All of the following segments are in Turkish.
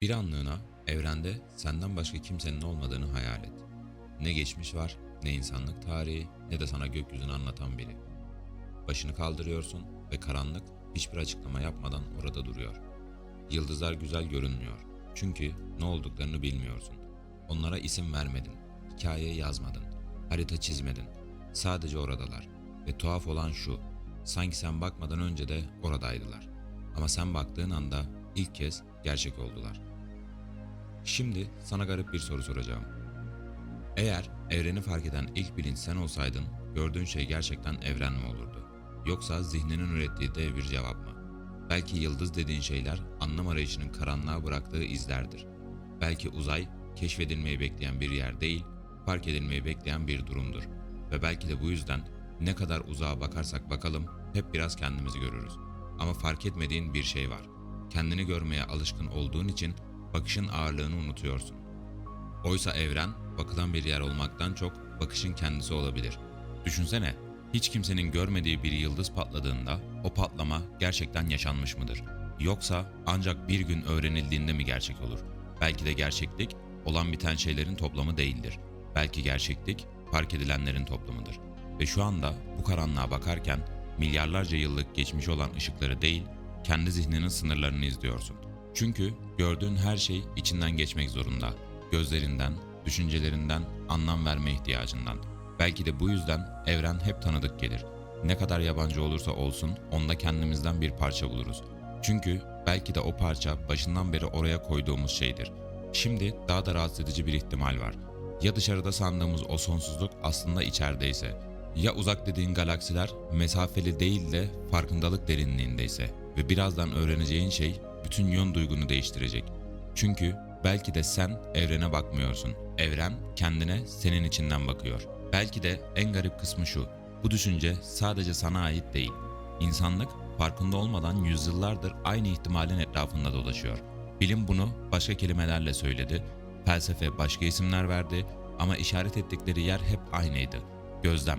Bir anlığına evrende senden başka kimsenin olmadığını hayal et. Ne geçmiş var, ne insanlık tarihi, ne de sana gökyüzünü anlatan biri. Başını kaldırıyorsun ve karanlık hiçbir açıklama yapmadan orada duruyor. Yıldızlar güzel görünmüyor. Çünkü ne olduklarını bilmiyorsun. Onlara isim vermedin, hikaye yazmadın, harita çizmedin. Sadece oradalar. Ve tuhaf olan şu, sanki sen bakmadan önce de oradaydılar. Ama sen baktığın anda ilk kez gerçek oldular. Şimdi sana garip bir soru soracağım. Eğer evreni fark eden ilk bilinç sen olsaydın, gördüğün şey gerçekten evren mi olurdu? Yoksa zihninin ürettiği dev bir cevap mı? Belki yıldız dediğin şeyler anlam arayışının karanlığa bıraktığı izlerdir. Belki uzay, keşfedilmeyi bekleyen bir yer değil, fark edilmeyi bekleyen bir durumdur. Ve belki de bu yüzden ne kadar uzağa bakarsak bakalım hep biraz kendimizi görürüz. Ama fark etmediğin bir şey var. Kendini görmeye alışkın olduğun için bakışın ağırlığını unutuyorsun. Oysa evren, bakılan bir yer olmaktan çok bakışın kendisi olabilir. Düşünsene, hiç kimsenin görmediği bir yıldız patladığında o patlama gerçekten yaşanmış mıdır? Yoksa ancak bir gün öğrenildiğinde mi gerçek olur? Belki de gerçeklik olan biten şeylerin toplamı değildir. Belki gerçeklik fark edilenlerin toplamıdır. Ve şu anda bu karanlığa bakarken milyarlarca yıllık geçmiş olan ışıkları değil, kendi zihninin sınırlarını izliyorsun. Çünkü gördüğün her şey içinden geçmek zorunda. Gözlerinden, düşüncelerinden, anlam verme ihtiyacından. Belki de bu yüzden evren hep tanıdık gelir. Ne kadar yabancı olursa olsun onda kendimizden bir parça buluruz. Çünkü belki de o parça başından beri oraya koyduğumuz şeydir. Şimdi daha da rahatsız edici bir ihtimal var. Ya dışarıda sandığımız o sonsuzluk aslında içerideyse? Ya uzak dediğin galaksiler mesafeli değil de farkındalık derinliğindeyse? Ve birazdan öğreneceğin şey bütün yön duygunu değiştirecek. Çünkü belki de sen evrene bakmıyorsun. Evren kendine senin içinden bakıyor. Belki de en garip kısmı şu. Bu düşünce sadece sana ait değil. İnsanlık farkında olmadan yüzyıllardır aynı ihtimalin etrafında dolaşıyor. Bilim bunu başka kelimelerle söyledi. Felsefe başka isimler verdi ama işaret ettikleri yer hep aynıydı. Gözlem.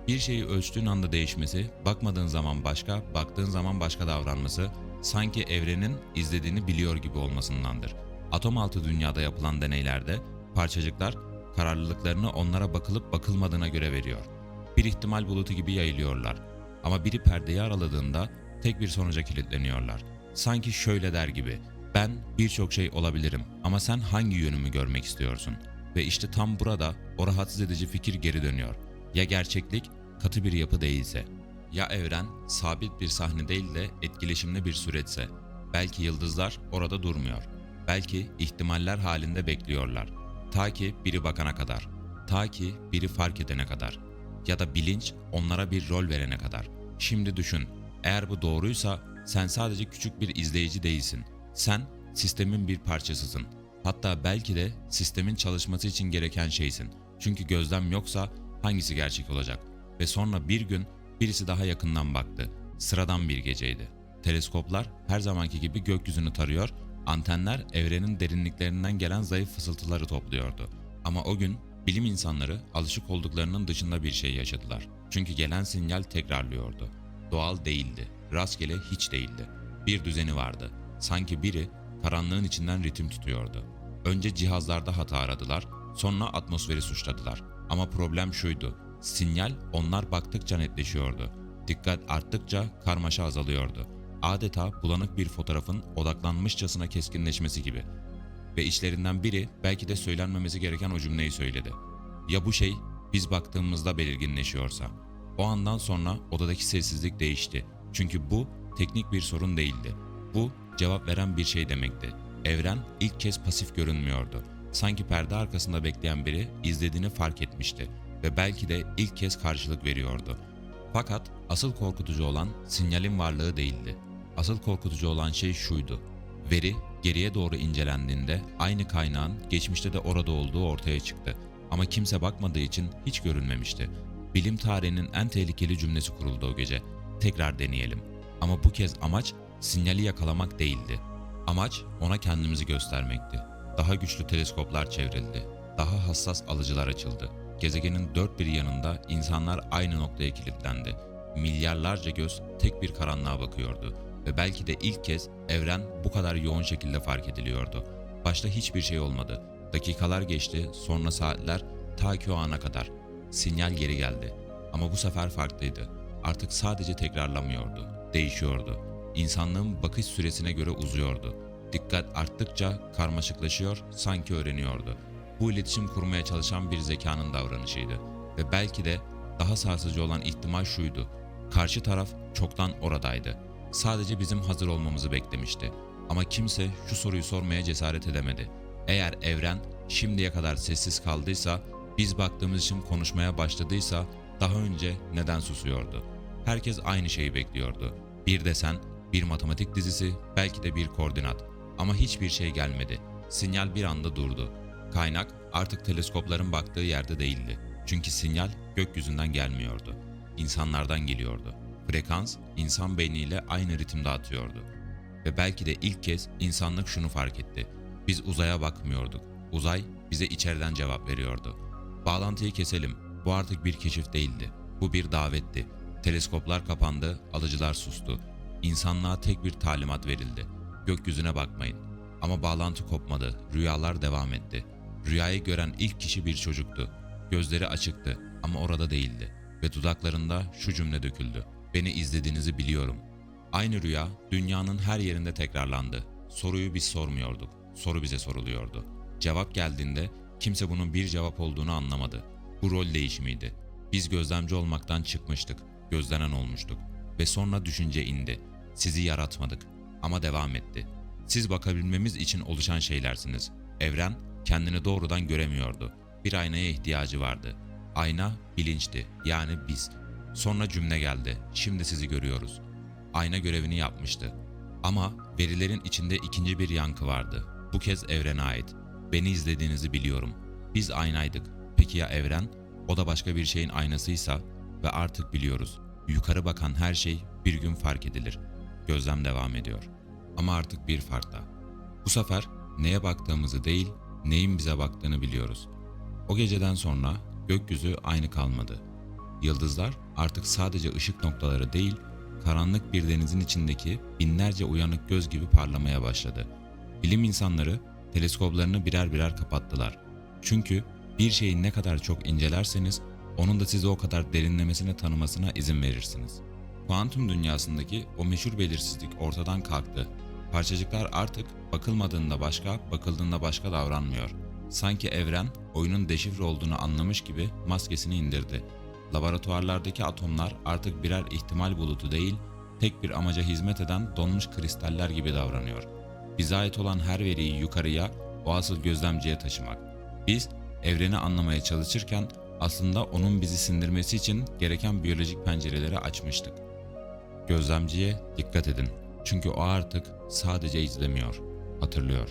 Bir şeyi ölçtüğün anda değişmesi, bakmadığın zaman başka, baktığın zaman başka davranması, sanki evrenin izlediğini biliyor gibi olmasındandır. Atom altı dünyada yapılan deneylerde parçacıklar kararlılıklarını onlara bakılıp bakılmadığına göre veriyor. Bir ihtimal bulutu gibi yayılıyorlar. Ama biri perdeyi araladığında tek bir sonuca kilitleniyorlar. Sanki şöyle der gibi, ben birçok şey olabilirim ama sen hangi yönümü görmek istiyorsun? Ve işte tam burada o rahatsız edici fikir geri dönüyor. Ya gerçeklik katı bir yapı değilse? Ya evren sabit bir sahne değil de etkileşimli bir süreçse? Belki yıldızlar orada durmuyor. Belki ihtimaller halinde bekliyorlar. Ta ki biri bakana kadar. Ta ki biri fark edene kadar. Ya da bilinç onlara bir rol verene kadar. Şimdi düşün. Eğer bu doğruysa sen sadece küçük bir izleyici değilsin. Sen sistemin bir parçasısın. Hatta belki de sistemin çalışması için gereken şeysin. Çünkü gözlem yoksa hangisi gerçek olacak? Ve sonra bir gün birisi daha yakından baktı. Sıradan bir geceydi. Teleskoplar her zamanki gibi gökyüzünü tarıyor, antenler evrenin derinliklerinden gelen zayıf fısıltıları topluyordu. Ama o gün bilim insanları alışık olduklarının dışında bir şey yaşadılar. Çünkü gelen sinyal tekrarlıyordu. Doğal değildi, rastgele hiç değildi. Bir düzeni vardı. Sanki biri karanlığın içinden ritim tutuyordu. Önce cihazlarda hata aradılar, sonra atmosferi suçladılar. Ama problem şuydu, sinyal onlar baktıkça netleşiyordu. Dikkat arttıkça karmaşa azalıyordu. Adeta bulanık bir fotoğrafın odaklanmışçasına keskinleşmesi gibi. Ve içlerinden biri belki de söylenmemesi gereken o cümleyi söyledi. Ya bu şey biz baktığımızda belirginleşiyorsa? O andan sonra odadaki sessizlik değişti. Çünkü bu teknik bir sorun değildi. Bu cevap veren bir şey demekti. Evren ilk kez pasif görünmüyordu. Sanki perde arkasında bekleyen biri izlediğini fark etmişti ve belki de ilk kez karşılık veriyordu. Fakat asıl korkutucu olan sinyalin varlığı değildi. Asıl korkutucu olan şey şuydu. Veri geriye doğru incelendiğinde aynı kaynağın geçmişte de orada olduğu ortaya çıktı. Ama kimse bakmadığı için hiç görünmemişti. Bilim tarihinin en tehlikeli cümlesi kuruldu o gece. Tekrar deneyelim. Ama bu kez amaç sinyali yakalamak değildi. Amaç ona kendimizi göstermekti. Daha güçlü teleskoplar çevrildi. Daha hassas alıcılar açıldı. Gezegenin dört bir yanında insanlar aynı noktaya kilitlendi. Milyarlarca göz tek bir karanlığa bakıyordu ve belki de ilk kez evren bu kadar yoğun şekilde fark ediliyordu. Başta hiçbir şey olmadı. Dakikalar geçti, sonra saatler, ta ki o ana kadar. Sinyal geri geldi. Ama bu sefer farklıydı. Artık sadece tekrarlamıyordu, değişiyordu. İnsanlığın bakış süresine göre uzuyordu. Dikkat arttıkça karmaşıklaşıyor, sanki öğreniyordu. Bu iletişim kurmaya çalışan bir zekanın davranışıydı. Ve belki de daha sarsıcı olan ihtimal şuydu. Karşı taraf çoktan oradaydı. Sadece bizim hazır olmamızı beklemişti. Ama kimse şu soruyu sormaya cesaret edemedi. Eğer evren şimdiye kadar sessiz kaldıysa, biz baktığımız için konuşmaya başladıysa daha önce neden susuyordu? Herkes aynı şeyi bekliyordu. Bir desen, bir matematik dizisi, belki de bir koordinat. Ama hiçbir şey gelmedi. Sinyal bir anda durdu. Kaynak artık teleskopların baktığı yerde değildi. Çünkü sinyal gökyüzünden gelmiyordu. İnsanlardan geliyordu. Frekans insan beyniyle aynı ritimde atıyordu. Ve belki de ilk kez insanlık şunu fark etti. Biz uzaya bakmıyorduk. Uzay bize içeriden cevap veriyordu. Bağlantıyı keselim. Bu artık bir keşif değildi. Bu bir davetti. Teleskoplar kapandı, alıcılar sustu. İnsanlığa tek bir talimat verildi. Gökyüzüne bakmayın. Ama bağlantı kopmadı, rüyalar devam etti. Rüyayı gören ilk kişi bir çocuktu. Gözleri açıktı ama orada değildi. Ve dudaklarında şu cümle döküldü. Beni izlediğinizi biliyorum. Aynı rüya dünyanın her yerinde tekrarlandı. Soruyu biz sormuyorduk, soru bize soruluyordu. Cevap geldiğinde kimse bunun bir cevap olduğunu anlamadı. Bu rol değişimiydi. Biz gözlemci olmaktan çıkmıştık, gözlenen olmuştuk. Ve sonra düşünce indi. Sizi yaratmadık ama devam etti. Siz bakabilmemiz için oluşan şeylersiniz. Evren kendini doğrudan göremiyordu. Bir aynaya ihtiyacı vardı. Ayna bilinçti, yani biz. Sonra cümle geldi. Şimdi sizi görüyoruz. Ayna görevini yapmıştı. Ama verilerin içinde ikinci bir yankı vardı. Bu kez evrene ait. Beni izlediğinizi biliyorum. Biz aynaydık. Peki ya evren? O da başka bir şeyin aynasıysa ve artık biliyoruz. Yukarı bakan her şey bir gün fark edilir. Gözlem devam ediyor. Ama artık bir farkla. Bu sefer neye baktığımızı değil, neyin bize baktığını biliyoruz. O geceden sonra gökyüzü aynı kalmadı. Yıldızlar artık sadece ışık noktaları değil, karanlık bir denizin içindeki binlerce uyanık göz gibi parlamaya başladı. Bilim insanları teleskoplarını birer birer kapattılar. Çünkü bir şeyi ne kadar çok incelerseniz, onun da sizi o kadar derinlemesine tanımasına izin verirsiniz. Kuantum dünyasındaki o meşhur belirsizlik ortadan kalktı. Parçacıklar artık bakılmadığında başka, bakıldığında başka davranmıyor. Sanki evren oyunun deşifre olduğunu anlamış gibi maskesini indirdi. Laboratuvarlardaki atomlar artık birer ihtimal bulutu değil, tek bir amaca hizmet eden donmuş kristaller gibi davranıyor. Bize ait olan her veriyi yukarıya, o asıl gözlemciye taşımak. Biz evreni anlamaya çalışırken aslında onun bizi sindirmesi için gereken biyolojik pencereleri açmıştık. Gözlemciye dikkat edin. Çünkü o artık sadece izlemiyor, hatırlıyor.